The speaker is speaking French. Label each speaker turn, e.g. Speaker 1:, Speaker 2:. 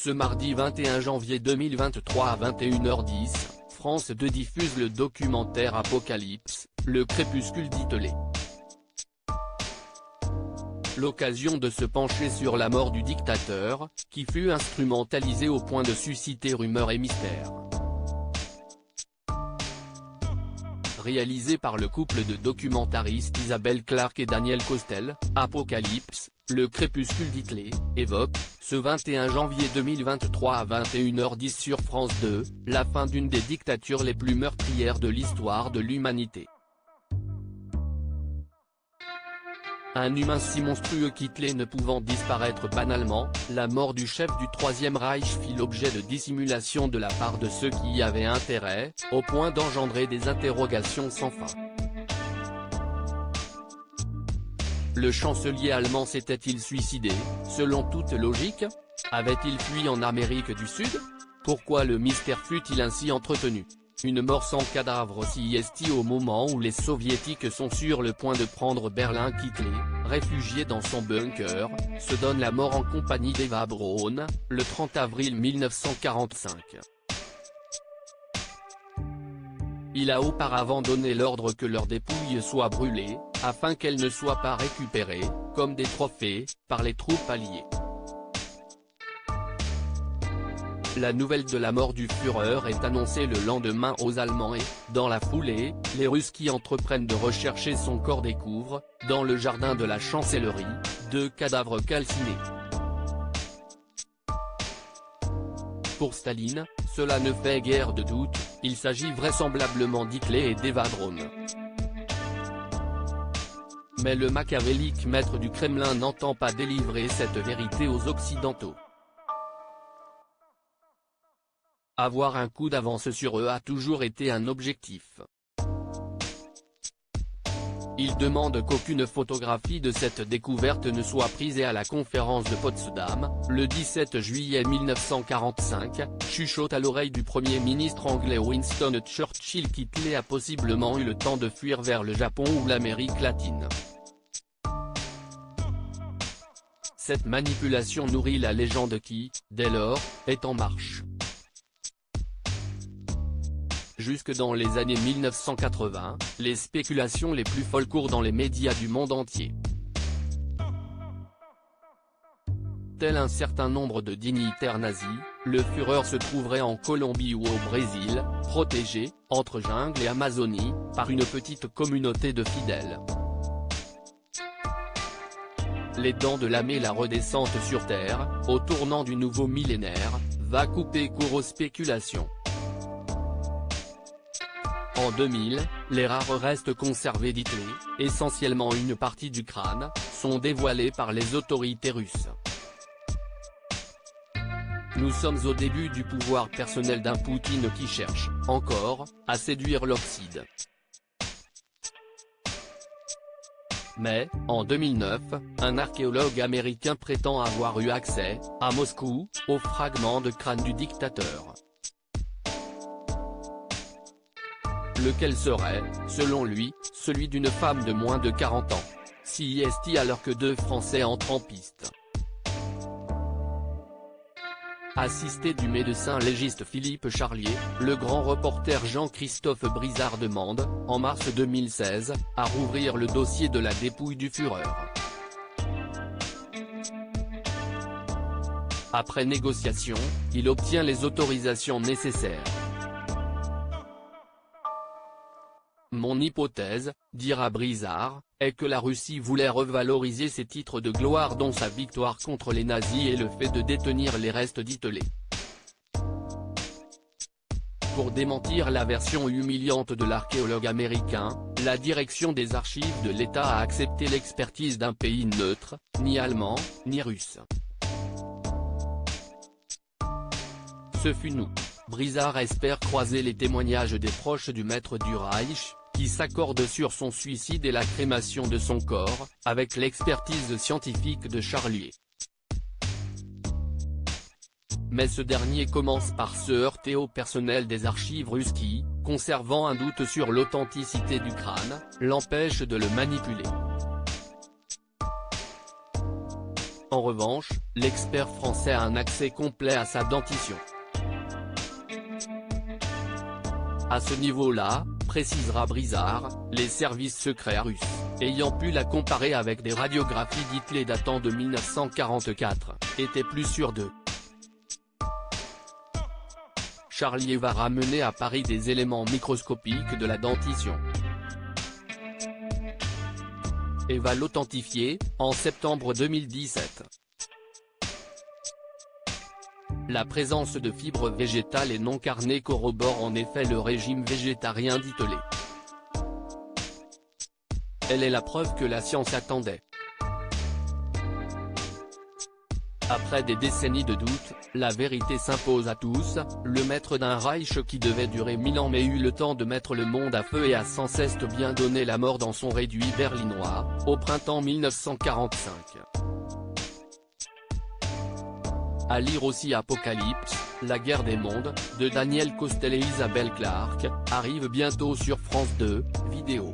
Speaker 1: Ce mardi 21 janvier 2023 à 21h10, France 2 diffuse le documentaire Apocalypse, le crépuscule d'Hitler. L'occasion de se pencher sur la mort du dictateur, qui fut instrumentalisée au point de susciter rumeurs et mystères. Réalisé par le couple de documentaristes Isabelle Clarke et Daniel Costel, Apocalypse, le crépuscule d'Hitler, évoque, ce 21 janvier 2023 à 21h10 sur France 2, la fin d'une des dictatures les plus meurtrières de l'histoire de l'humanité. Un humain si monstrueux qu'Hitler ne pouvant disparaître banalement, la mort du chef du Troisième Reich fit l'objet de dissimulation de la part de ceux qui y avaient intérêt, au point d'engendrer des interrogations sans fin. Le chancelier allemand s'était-il suicidé, selon toute logique? Avait-il fui en Amérique du Sud? Pourquoi le mystère fut-il ainsi entretenu? Une mort sans cadavre s'y est au moment où les soviétiques sont sur le point de prendre Berlin qu'Hitler, réfugié dans son bunker, se donne la mort en compagnie d'Eva Braun, le 30 avril 1945. Il a auparavant donné l'ordre que leurs dépouilles soient brûlées, afin qu'elles ne soient pas récupérées, comme des trophées, par les troupes alliées. La nouvelle de la mort du Führer est annoncée le lendemain aux Allemands et, dans la foulée, les Russes qui entreprennent de rechercher son corps découvrent, dans le jardin de la chancellerie, 2 cadavres calcinés. Pour Staline, cela ne fait guère de doute, il s'agit vraisemblablement d'Hitler et d'Eva Braun. Mais le machiavélique maître du Kremlin n'entend pas délivrer cette vérité aux Occidentaux. Avoir un coup d'avance sur eux a toujours été un objectif. Il demande qu'aucune photographie de cette découverte ne soit prise et à la conférence de Potsdam, le 17 juillet 1945, chuchote à l'oreille du Premier ministre anglais Winston Churchill qu'Hitler a possiblement eu le temps de fuir vers le Japon ou l'Amérique latine. Cette manipulation nourrit la légende qui, dès lors, est en marche. Jusque dans les années 1980, les spéculations les plus folles courent dans les médias du monde entier. Tel un certain nombre de dignitaires nazis, le Führer se trouverait en Colombie ou au Brésil, protégé, entre jungle et Amazonie, par une petite communauté de fidèles. Les dents de la la redescente sur Terre, au tournant du nouveau millénaire, va couper court aux spéculations. En 2000, les rares restes conservés d'Hitler, essentiellement une partie du crâne, sont dévoilés par les autorités russes. Nous sommes au début du pouvoir personnel d'un Poutine qui cherche, encore, à séduire l'Occident. Mais, en 2009, un archéologue américain prétend avoir eu accès, à Moscou, aux fragments de crâne du dictateur. Lequel serait, selon lui, celui d'une femme de moins de 40 ans. Si est alors que 2 Français entrent en piste. Assisté du médecin légiste Philippe Charlier, le grand reporter Jean-Christophe Brizard demande, en mars 2016, à rouvrir le dossier de la dépouille du Führer. Après négociation, il obtient les autorisations nécessaires. Mon hypothèse, dira Brizard, est que la Russie voulait revaloriser ses titres de gloire dont sa victoire contre les nazis et le fait de détenir les restes d'Hitler. Pour démentir la version humiliante de l'archéologue américain, la direction des archives de l'État a accepté l'expertise d'un pays neutre, ni allemand, ni russe. Ce fut nous. Brizard espère croiser les témoignages des proches du maître du Reich, qui s'accordent sur son suicide et la crémation de son corps, avec l'expertise scientifique de Charlier. Mais ce dernier commence par se heurter au personnel des archives russes qui, conservant un doute sur l'authenticité du crâne, l'empêche de le manipuler. En revanche, l'expert français a un accès complet à sa dentition. À ce niveau-là, précisera Brizard, les services secrets russes, ayant pu la comparer avec des radiographies d'Hitler datant de 1944, étaient plus sûrs d'eux. Charlier va ramener à Paris des éléments microscopiques de la dentition et va l'authentifier, en septembre 2017. La présence de fibres végétales et non carnées corrobore en effet le régime végétarien d'Hitler. Elle est la preuve que la science attendait. Après des décennies de doutes, la vérité s'impose à tous, le maître d'un Reich qui devait durer 1000 ans mais eut le temps de mettre le monde à feu et a sans cesse bien donné la mort dans son réduit berlinois, au printemps 1945. À lire aussi Apocalypse, la guerre des mondes, de Daniel Costel et Isabelle Clarke, arrive bientôt sur France 2, vidéo.